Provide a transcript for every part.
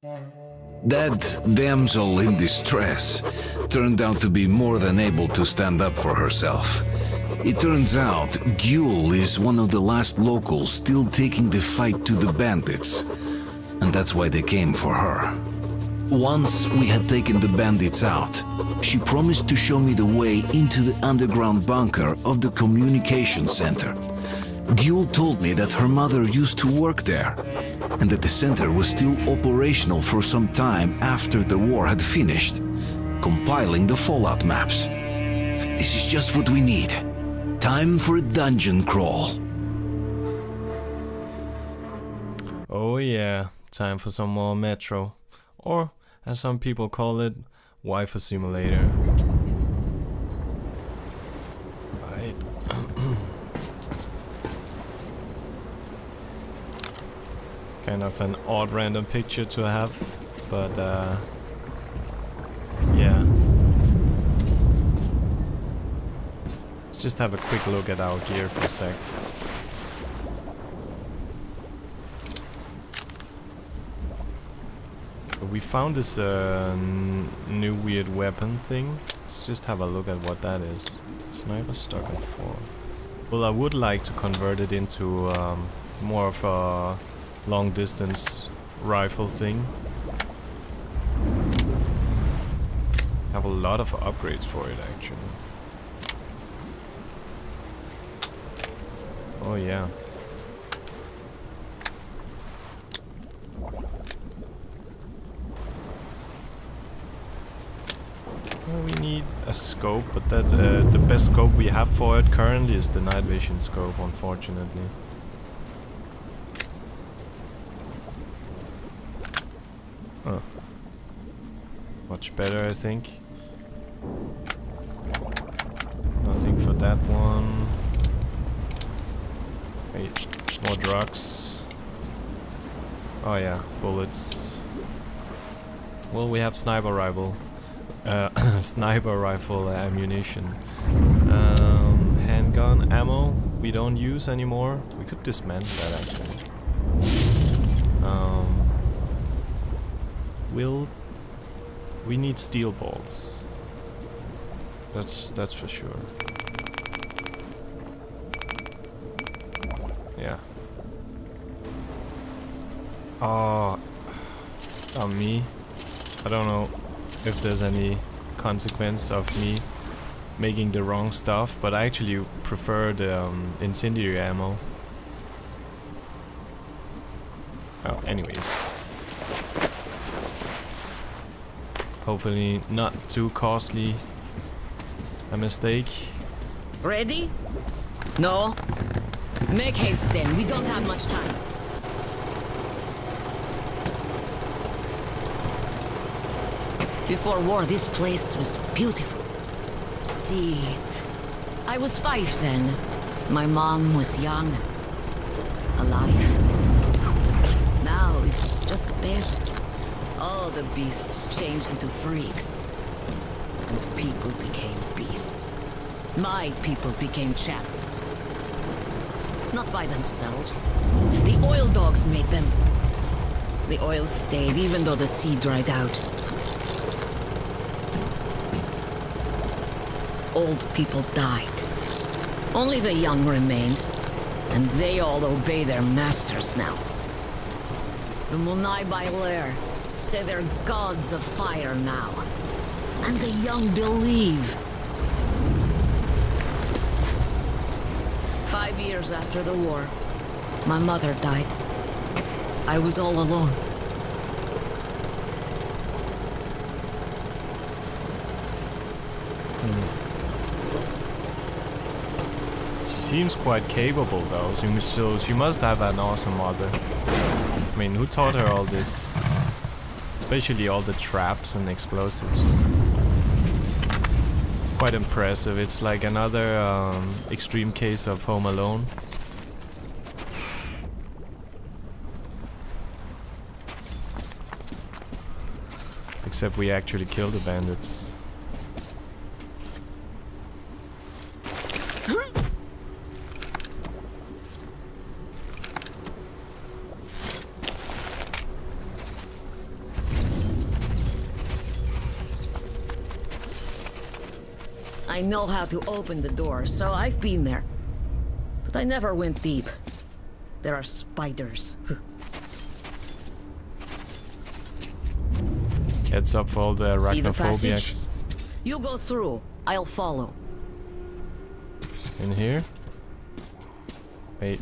That damsel in distress turned out to be more than able to stand up for herself. It turns out Gyul is one of the last locals still taking the fight to the bandits, and that's why they came for her. Once we had taken the bandits out, she promised to show me the way into the underground bunker of the communication center. Gyul told me that her mother used to work there, and that the center was still operational for some time after the war had finished, compiling the fallout maps. This is just what we need. Time for a dungeon crawl. Oh yeah, time for some more Metro. Or, as some people call it, Waifu Simulator. Right. Kind of an odd random picture to have, but yeah. Let's just have a quick look at our gear for a sec. We found this new weird weapon thing. Let's just have a look at what that is. Sniper stock at 4. Well, I would like to convert it into more of a long distance rifle thing. Have a lot of upgrades for it actually. Oh yeah. Well, we need a scope, but that the best scope we have for it currently is the night vision scope, unfortunately. Huh. Much better, I think. Nothing for that one. Wait, more drugs. Oh yeah, bullets. Well, we have sniper rifle. Sniper rifle ammunition. Handgun ammo we don't use anymore. We could dismantle that actually. We need steel bolts. That's for sure. Yeah. Oh, me. I don't know if there's any consequence of me making the wrong stuff, but I actually prefer the incendiary ammo. Oh, anyways. Hopefully not too costly a mistake. Ready? No? Make haste then, we don't have much time. Before war, this place was beautiful. See, I was 5 then. My mom was young, alive. Now it's just desert. All the beasts changed into freaks. And people became beasts. My people became chattel. Not by themselves. The oil dogs made them. The oil stayed even though the sea dried out. Old people died. Only the young remained. And they all obey their masters now. The Munai Bailer say they're gods of fire now. And the young believe. 5 years after the war, my mother died. I was all alone. She seems quite capable though, so she must have an awesome mother. I mean, who taught her all this? Especially all the traps and explosives. Quite impressive. It's like another extreme case of Home Alone. Except we actually kill the bandits. I know how to open the door, so I've been there. But I never went deep. There are spiders. Heads up for all the See the passage? arachnophobiacs. You go through. I'll follow. In here? Wait.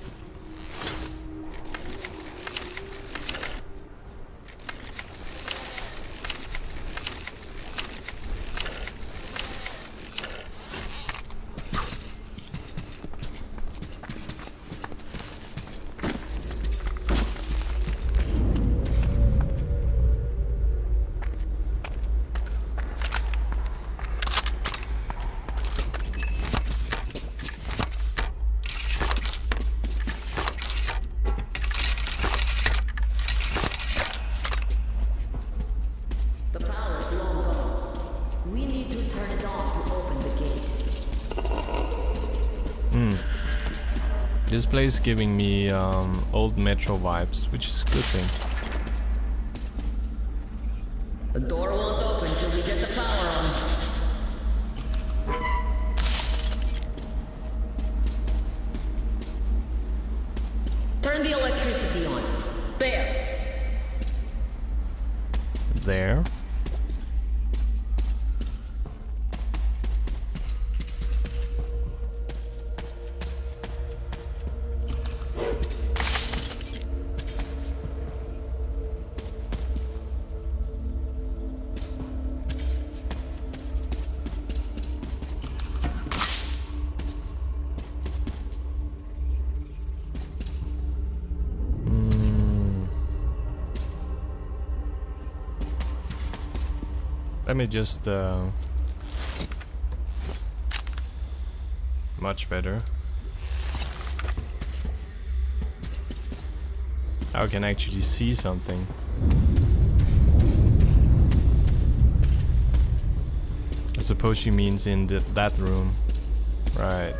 The power's long gone. We need to turn it on to open the gate. This place is giving me old Metro vibes, which is a good thing. The door won't open till we get the power on. Turn the electricity on. There. There. Let me just much better. Now I can actually see something. I suppose she means in that room. Right.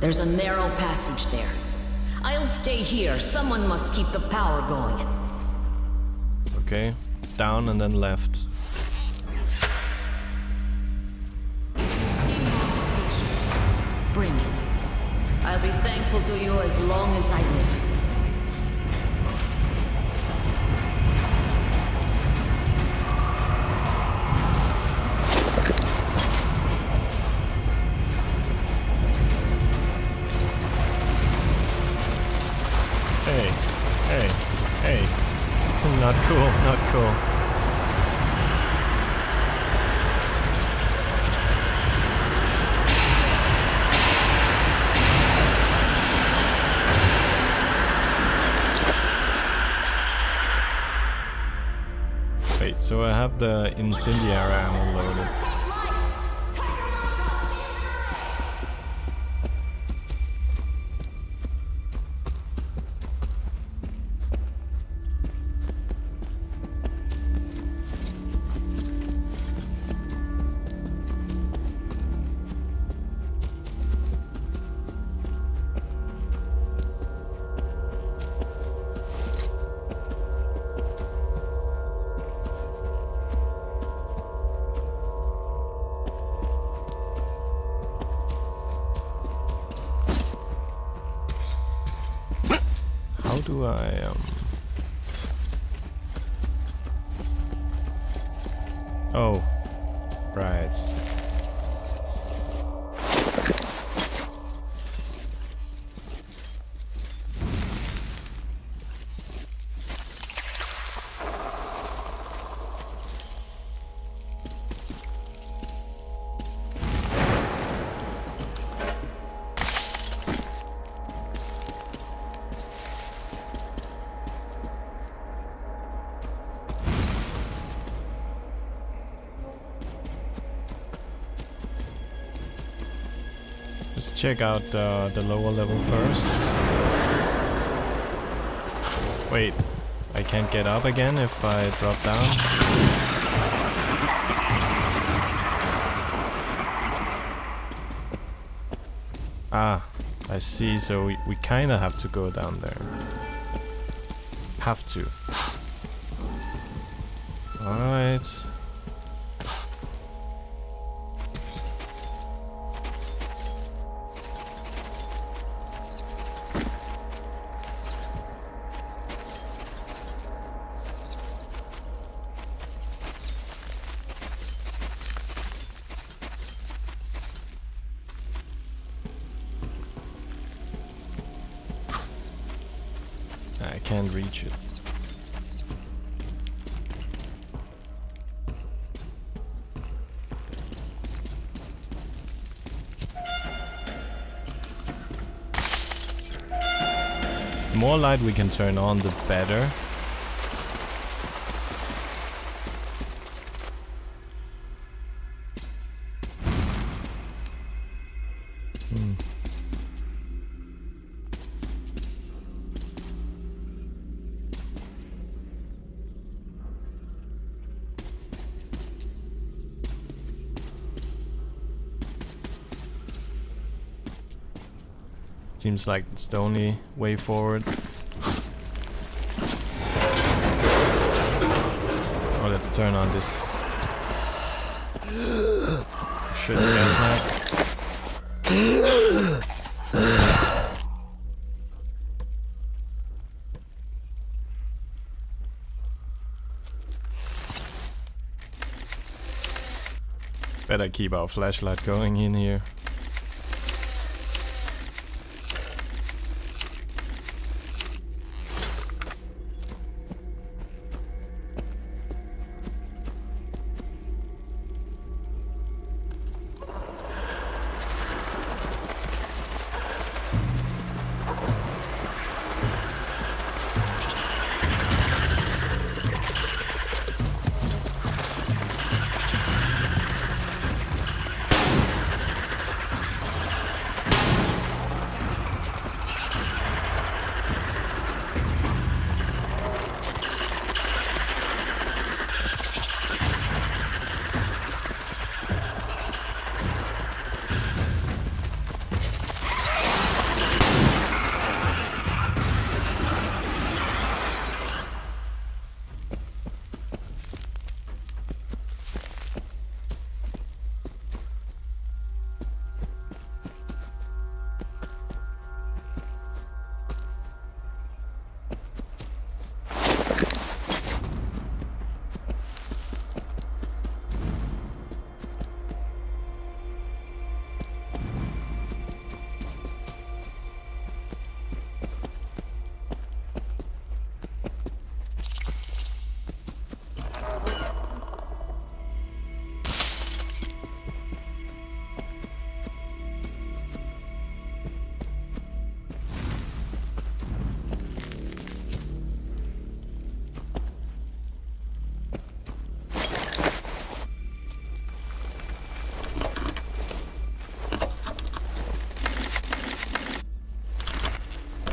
There's a narrow passage there. I'll stay here. Someone must keep the power going. Okay. Down and then left. See Mom's picture. Bring it. I'll be thankful to you as long as I live. Not cool, not cool. Wait, so I have the incendiary ammo loaded. How do I Oh, right. check out the lower level first. Wait, I can't get up again if I drop down. Ah, I see, so we kinda have to go down there. Have to. Alright. I can't reach it. The more light we can turn on, the better. Seems like it's the only way forward. Oh, let's turn on this. Shit, gas mask. Better keep our flashlight going in here.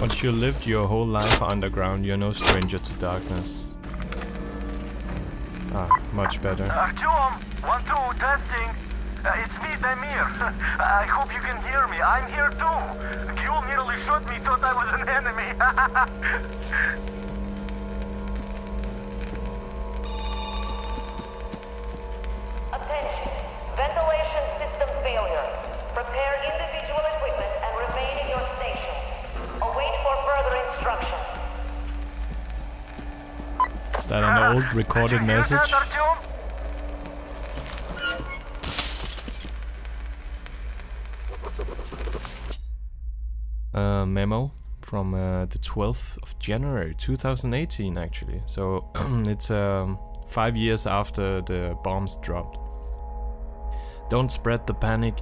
Once you lived your whole life underground, you're no stranger to darkness. Ah, much better. Artyom, 1-2, testing. It's me, Damir. I hope you can hear me. I'm here too. Gül nearly shot me, thought I was an enemy. Attention. Ventilation system failure. Prepare individual equipment and remain in your stations. Await for further instructions. Is that an old recorded Did you hear message? that, Artyom? Memo from the 12th of January 2018 actually. So it's 5 years after the bombs dropped. Don't spread the panic.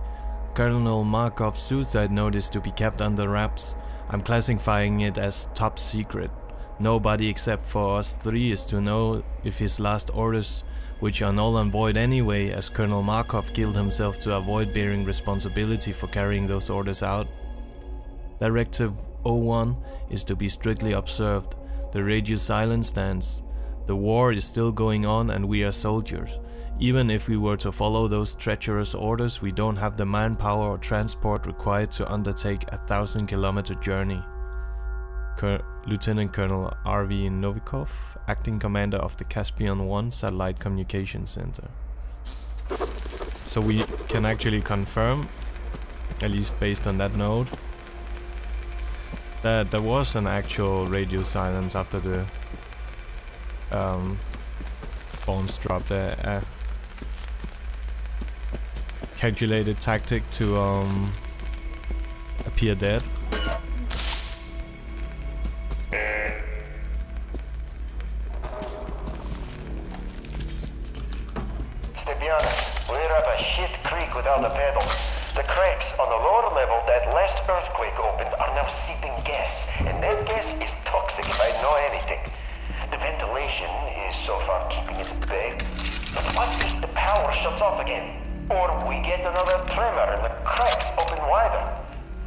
Colonel Markov's suicide note is to be kept under wraps. I'm classifying it as top secret. Nobody except for us three is to know if his last orders, which are null and void anyway, as Colonel Markov killed himself to avoid bearing responsibility for carrying those orders out. Directive 01 is to be strictly observed. The radio silence stands. The war is still going on and we are soldiers. Even if we were to follow those treacherous orders, we don't have the manpower or transport required to undertake a 1,000-kilometer journey. Lieutenant Colonel R.V. Novikov, acting commander of the Caspian 1 Satellite Communication Center. So we can actually confirm, at least based on that note, that there was an actual radio silence after the bombs dropped there. Calculated tactic to appear dead. We're up a shit creek without a pedal. The cracks on the lower level that last earthquake opened are now seeping gas, and that gas is toxic if I know anything. The ventilation is so far keeping it at bay. But what if the power shuts off again? Or we get another tremor and the cracks open wider?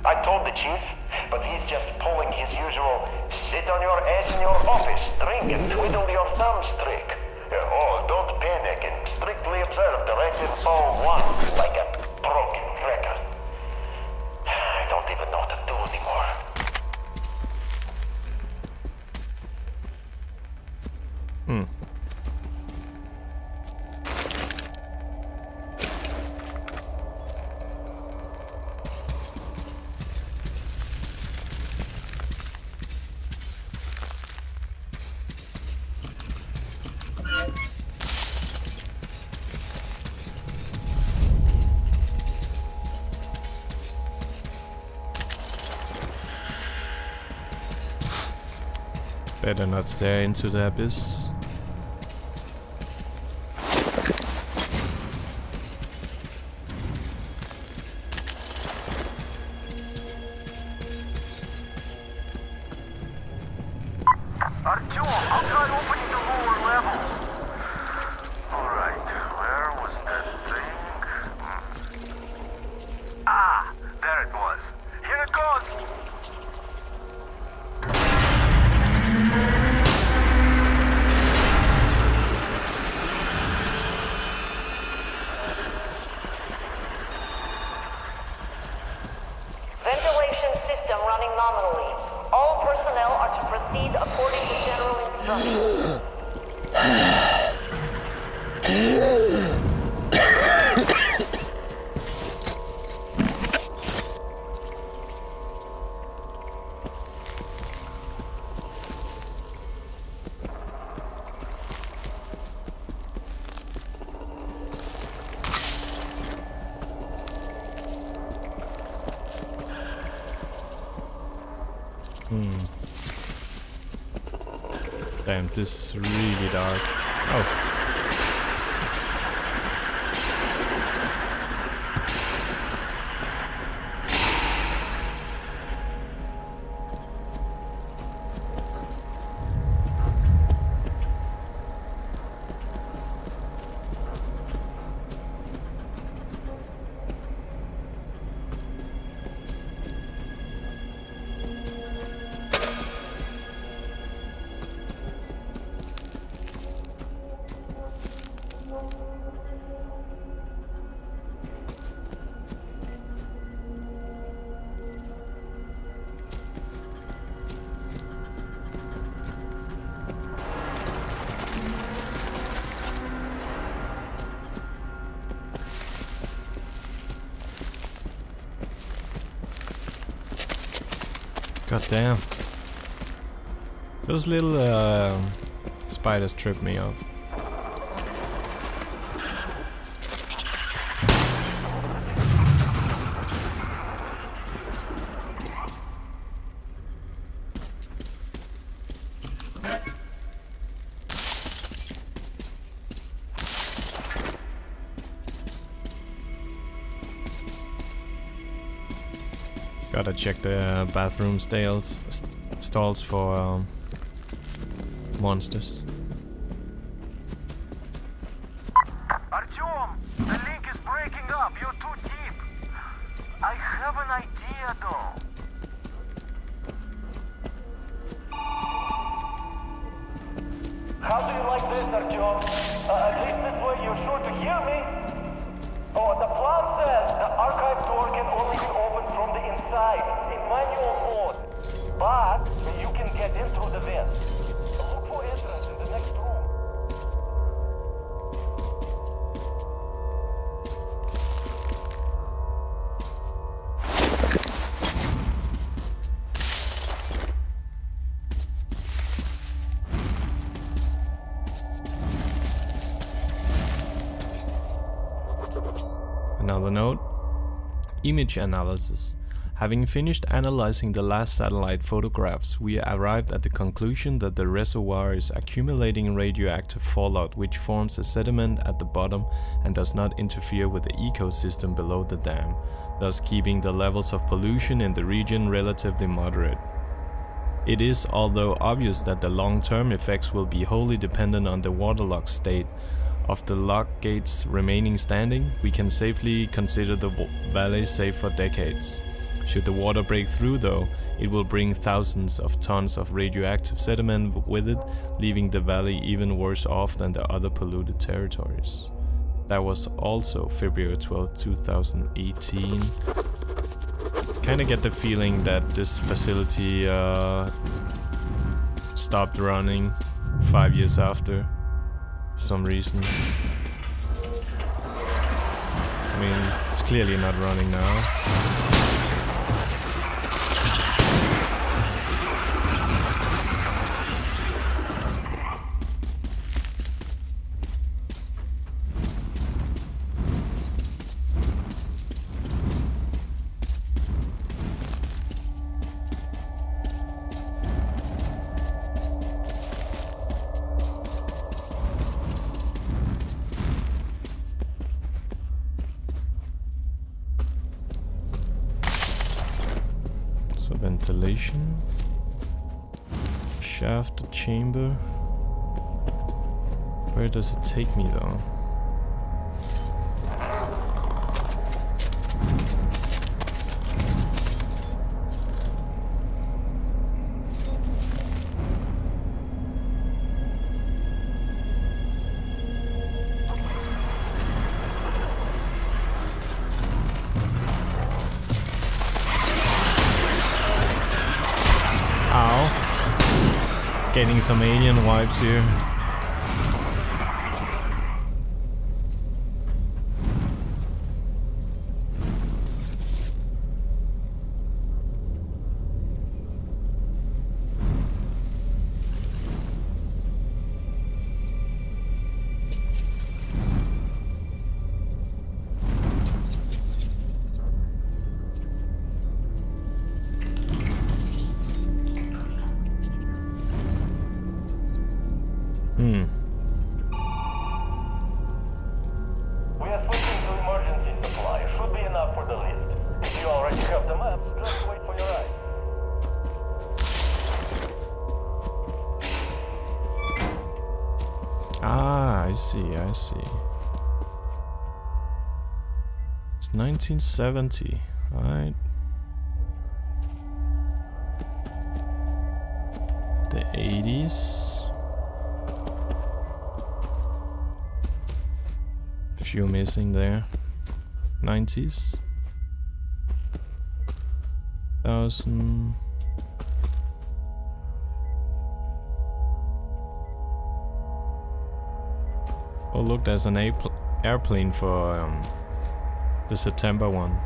I told the chief, but he's just pulling his usual sit on your ass in your office, drink and twiddle your thumbs trick. Oh, don't panic and strictly observe Directive 01 like a broken record. I don't even know what to do anymore. Better not stare into the abyss. Artyom, I'll try opening the lower levels. Alright, where was that thing? Ah, there it was. Here it goes! Ventilation system running nominally. All personnel are to proceed according to general instructions. Damn, this is really dark. Oh. God damn. Those little spiders trip me up. Gotta check the bathroom stalls for monsters. Artyom, the link is breaking up. You're too deep. I have an idea, though. How do you like this, Artyom? At least this way you're sure to hear me. Oh, the plan says the archive door can only be opened from the inside, in manual mode. But you can get in through the vent. Look for entrance in the next room. Another note. Image analysis. Having finished analyzing the last satellite photographs, we arrived at the conclusion that the reservoir is accumulating radioactive fallout which forms a sediment at the bottom and does not interfere with the ecosystem below the dam, thus keeping the levels of pollution in the region relatively moderate. It is, although obvious, that the long-term effects will be wholly dependent on the waterlogged state of the lock gates remaining standing. We can safely consider the valley safe for decades. Should the water break through, though, it will bring thousands of tons of radioactive sediment with it, leaving the valley even worse off than the other polluted territories. That was also February 12, 2018. Kinda get the feeling that this facility stopped running 5 years after, for some reason. I mean, it's clearly not running now. So ventilation, shaft to chamber. Where does it take me though? Getting some alien vibes here. We are switching to emergency supply. Should be enough for the lift. If you already have the maps, just wait for your ride. Ah, I see. It's 1970, right? The 80s. Few missing there. 90s. 1000. Oh look, there's an airplane for the September one.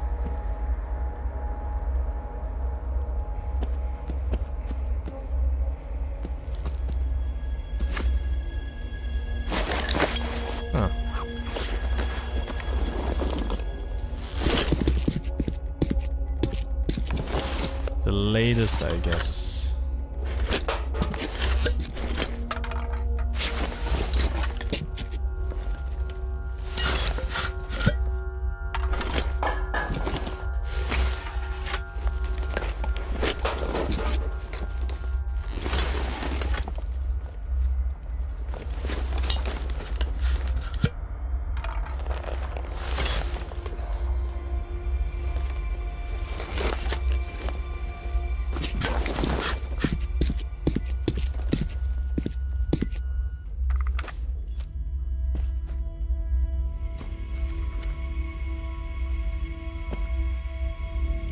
The latest, I guess.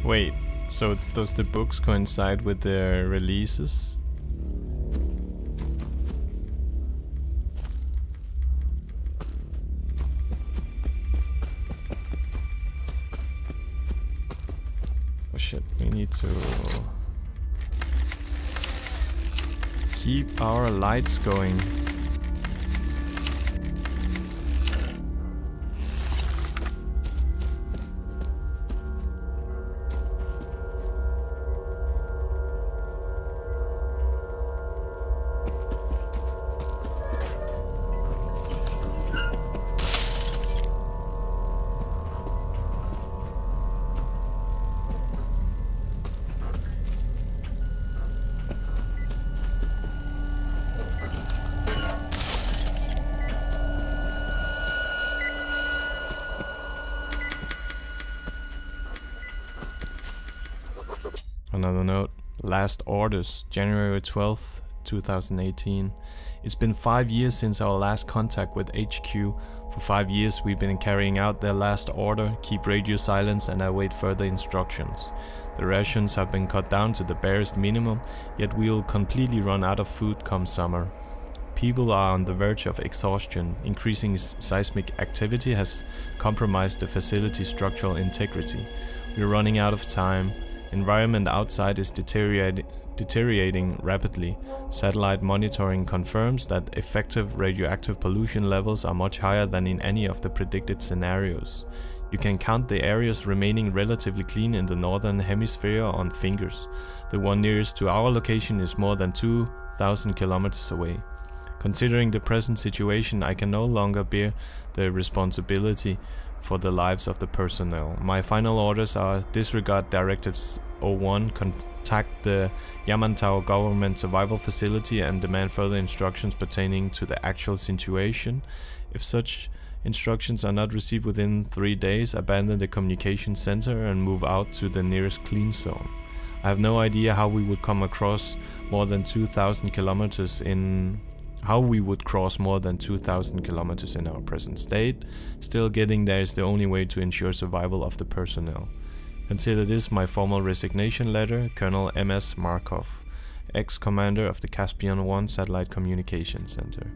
Wait, so does the books coincide with the releases? Oh shit, we need to keep our lights going. Another note. Last orders, January 12th, 2018. It's been 5 years since our last contact with HQ. For 5 years we've been carrying out their last order, keep radio silence and await further instructions. The rations have been cut down to the barest minimum, yet we'll completely run out of food come summer. People are on the verge of exhaustion. Increasing seismic activity has compromised the facility's structural integrity. We're running out of time. Environment outside is deteriorating rapidly. Satellite monitoring confirms that effective radioactive pollution levels are much higher than in any of the predicted scenarios. You can count the areas remaining relatively clean in the northern hemisphere on fingers. The one nearest to our location is more than 2,000 kilometers away. Considering the present situation, I can no longer bear the responsibility for the lives of the personnel. My final orders are disregard Directives 01, contact the Yamantau Government Survival Facility and demand further instructions pertaining to the actual situation. If such instructions are not received within 3 days, abandon the communication center and move out to the nearest clean zone. I have no idea how we would come across more than 2,000 kilometers in how we would cross more than 2,000 kilometers in our present state. Still, getting there is the only way to ensure survival of the personnel. Consider this my formal resignation letter, Colonel M.S. Markov, ex-commander of the Caspian 1 Satellite Communication Center.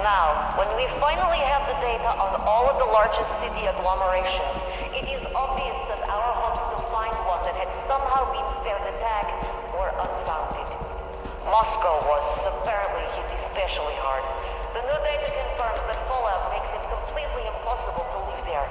Now, when we finally have the data on all of the largest city agglomerations, it is obvious that our hopes to find one that had somehow been spared attack were unfounded. Moscow was apparently hit especially hard. The new data confirms that fallout makes it completely impossible to live there.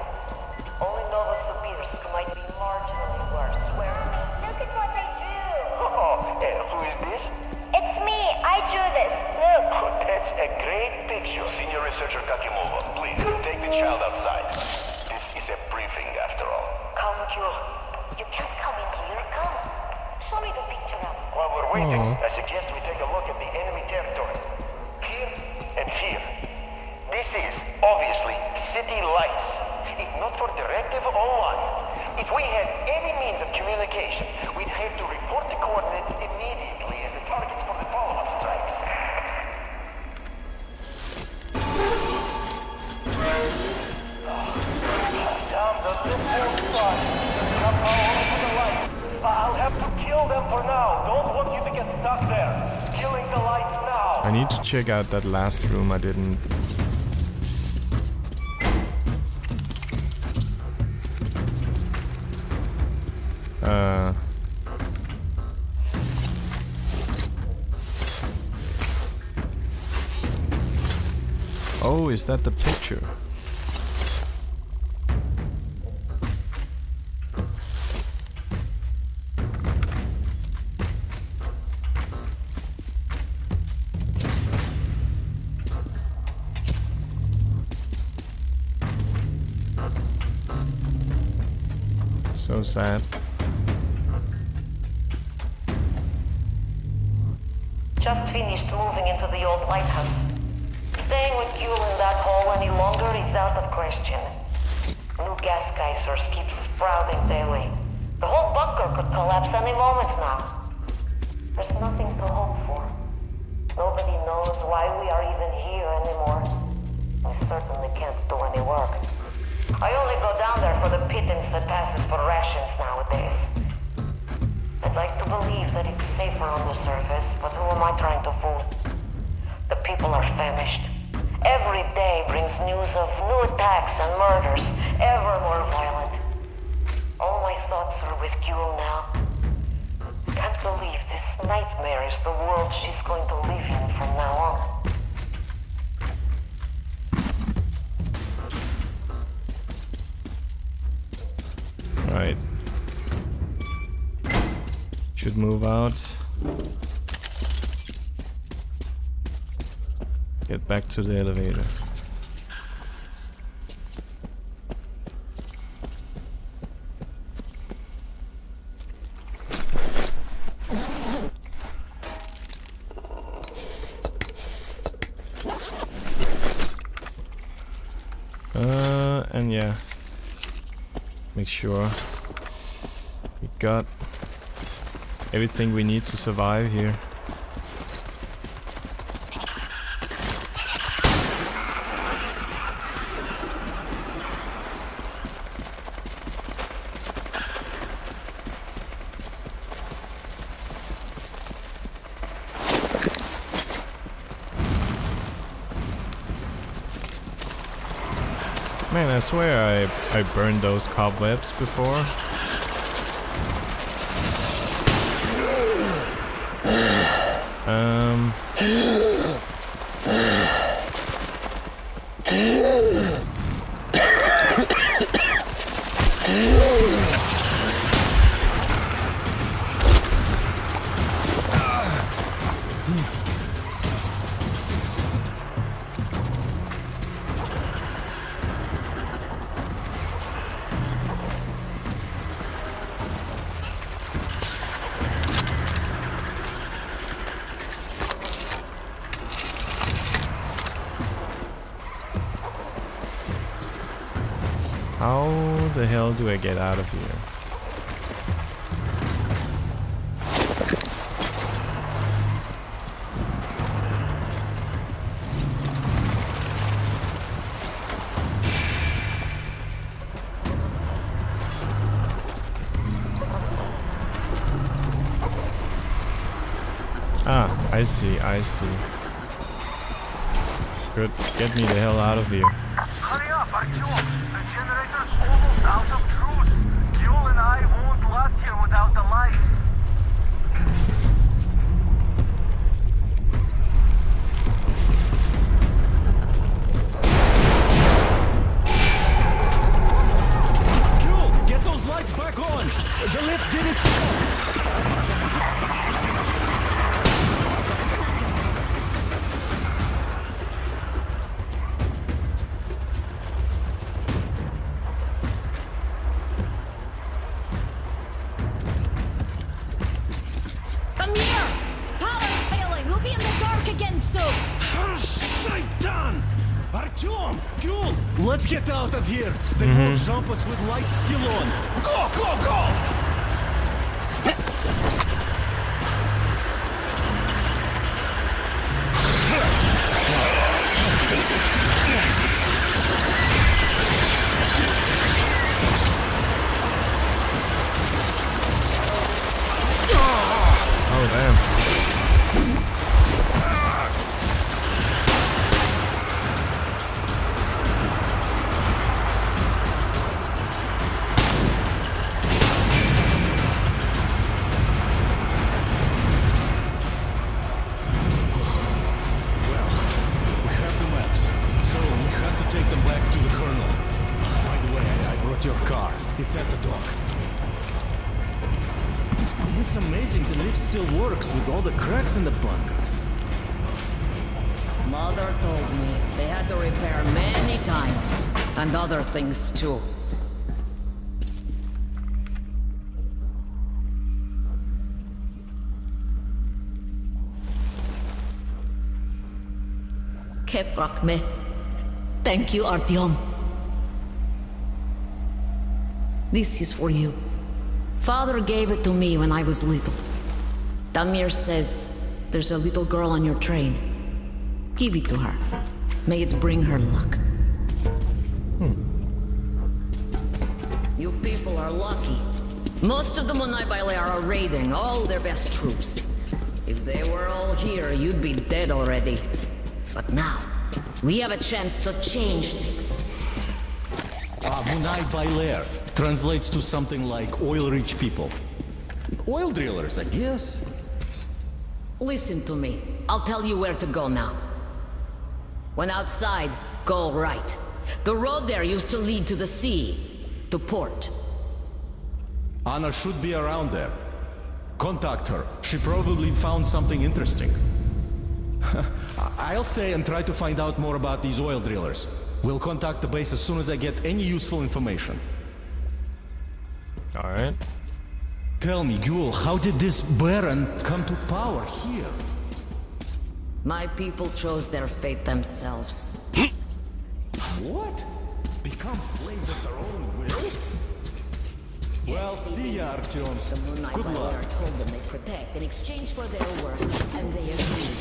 Only Novosibirsk might be marginally worse, where... Look at what I drew! Oh, who is this? It's me! I drew this! Look! Oh, that's a great picture. Senior Researcher Kakimova, please, take the child outside. This is a briefing, after all. Come, Jule. You can't come in here. Come. Show me the picture now. While we're waiting, I suggest we take a look at the enemy territory. Here and here. This is, obviously, city lights. If not for Directive 01, if we had any means of communication, we'd have to report the coordinates immediately as a target for the follow-up strikes. Damn, the little spot. Somehow over the lights. I'll have to kill them for now. Don't want you to get stuck there. Killing the lights now. I need to check out that last room I didn't. Oh, is that the picture? So sad. Just finished moving into the old lighthouse. Staying with Yule in that hole any longer is out of question. New gas geysers keep sprouting daily. The whole bunker could collapse any moment now. There's nothing to hope for. Nobody knows why we are even here anymore. We certainly can't do any work. I only go down there for the pittance that passes for rations nowadays. I'd like to believe that it's safer on the surface, but who am I trying to fool? The people are famished. Every day brings news of new attacks and murders, ever more violent. All my thoughts are with Gule now. Can't believe this nightmare is the world she's going to live in from now on. Right. Should move out. Get back to the elevator. And yeah, make sure we got everything we need to survive here. Man, I swear I burned those cobwebs before. How the hell do I get out of here? Ah, I see. Good, get me the hell out of here. Hurry up, Artyom! The generator's almost out of juice. Gule and I won't last here without the lights. Gule, get those lights back on! The lift did its job! Artyom! Gule! Let's get out of here! They won't jump us with lights still on! Go, go, go! Oh damn. Your car. It's at the dock. It's amazing the lift still works with all the cracks in the bunker. Mother told me they had to repair many times, and other things too. Keprakme. Thank you, Artyom. This is for you. Father gave it to me when I was little. Damir says there's a little girl on your train. Give it to her. May it bring her luck. You people are lucky. Most of the Monai Baile are raiding all their best troops. If they were all here, you'd be dead already. But now, we have a chance to change things. Munai Bailer translates to something like oil-rich people. Oil drillers, I guess. Listen to me. I'll tell you where to go now. When outside, go right. The road there used to lead to the sea, to port. Anna should be around there. Contact her. She probably found something interesting. I'll stay and try to find out more about these oil drillers. We'll contact the base as soon as I get any useful information. Alright. Tell me, Ghoul, how did this Baron come to power here? My people chose their fate themselves. What? Become slaves of their own will? Well, Yes, they see did. ya, Artyom. The Moonlight Good luck. Baler told them they protect in exchange for their work, and they agreed.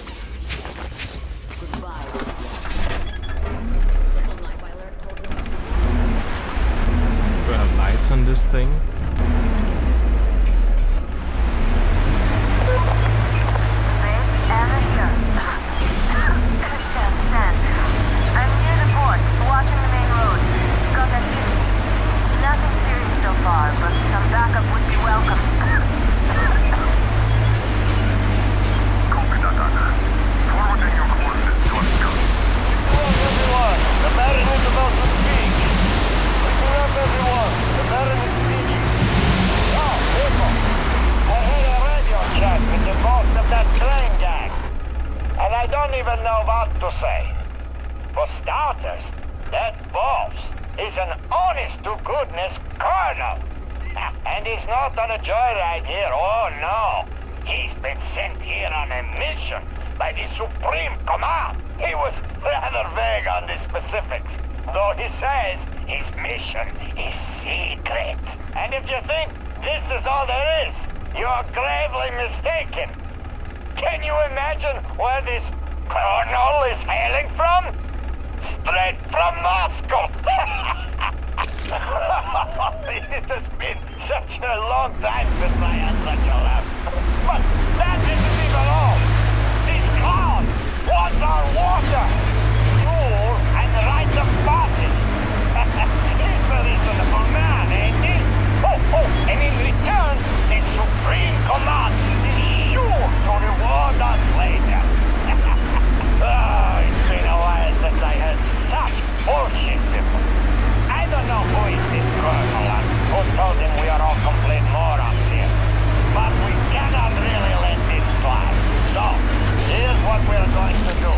Goodbye, Artyom. The Moonlight Baler told them to... Do I have lights on this thing? Anna here. Caspian. I'm near the port, watching the main road. Got activity. Nothing serious so far, but some backup would be welcome. Copy that, Anna. Forwarding your coordinates to Oscar. Everyone, the Baron is about to speak. Listen up, everyone. The Baron is speaking. Oh, people. I heard a radio chat with the boss of that train gang. And I don't even know what to say. For starters, that boss is an honest-to-goodness colonel. And he's not on a joyride here, oh no. He's been sent here on a mission by the Supreme Command. He was rather vague on the specifics, though he says his mission is secret. And if you think this is all there is, you're gravely mistaken. Can you imagine where this colonel is hailing from? Straight from Moscow. It has been such a long time since I had such a laugh. But that isn't even all. These clouds want our water, fuel, and rights of passage. He's a reasonable man, ain't he? Oh, and in return, the Supreme Command is sure to reward us later. It's been a while since I heard such bullshit before. I don't know who is this colonel and who told him we are all complete morons here. But we cannot really let this slide. So, here's what we're going to do.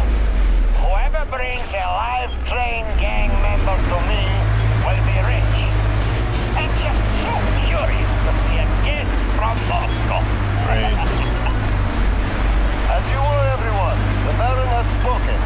Whoever brings a live train gang member to me will be rich. And just so curious to see a kid from Moscow. Great. As you were, everyone, the Baron has spoken.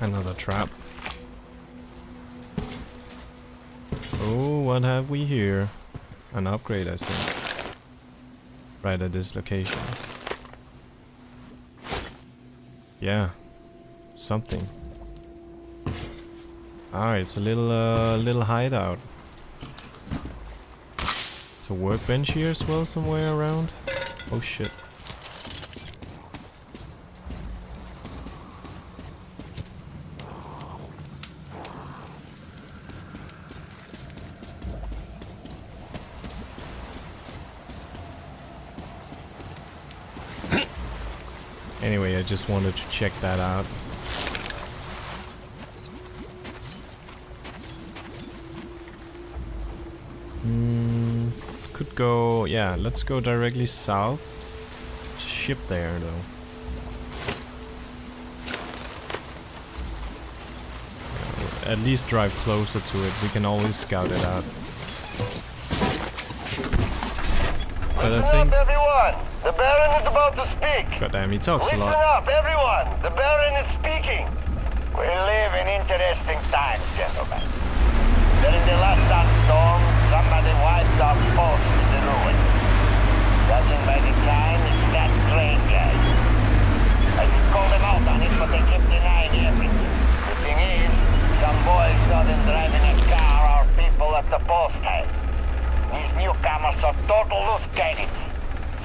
Another trap. Oh, what have we here? An upgrade, I think. Right at this location. Yeah. Something. Alright, it's a little hideout. It's a workbench here as well, somewhere around. Oh shit. Anyway, I just wanted to check that out. Could go, yeah, let's go directly south. ship there, though. At least drive closer to it. We can always scout it out. But I think... Listen up, everyone! The Baron is about to speak! Goddamn, he talks a Listen lot. up, everyone! The Baron is speaking! We live in interesting times, gentlemen. During the last sandstorm, somebody wiped our post in the ruins. Judging by the time, it's that train guy. I did call them out on it, but they kept denying everything. The thing is, some boys saw them driving a car our people at the post had. These newcomers are total loose cannons,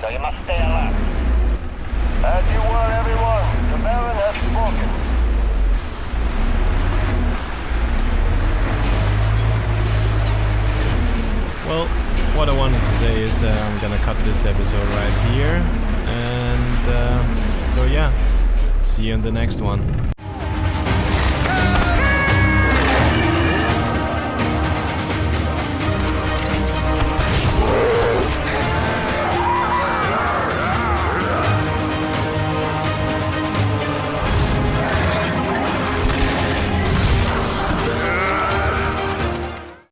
so you must stay alert. As you were, everyone, the Baron has spoken. Well, what I wanted to say is I'm gonna cut this episode right here. And so yeah, see you in the next one.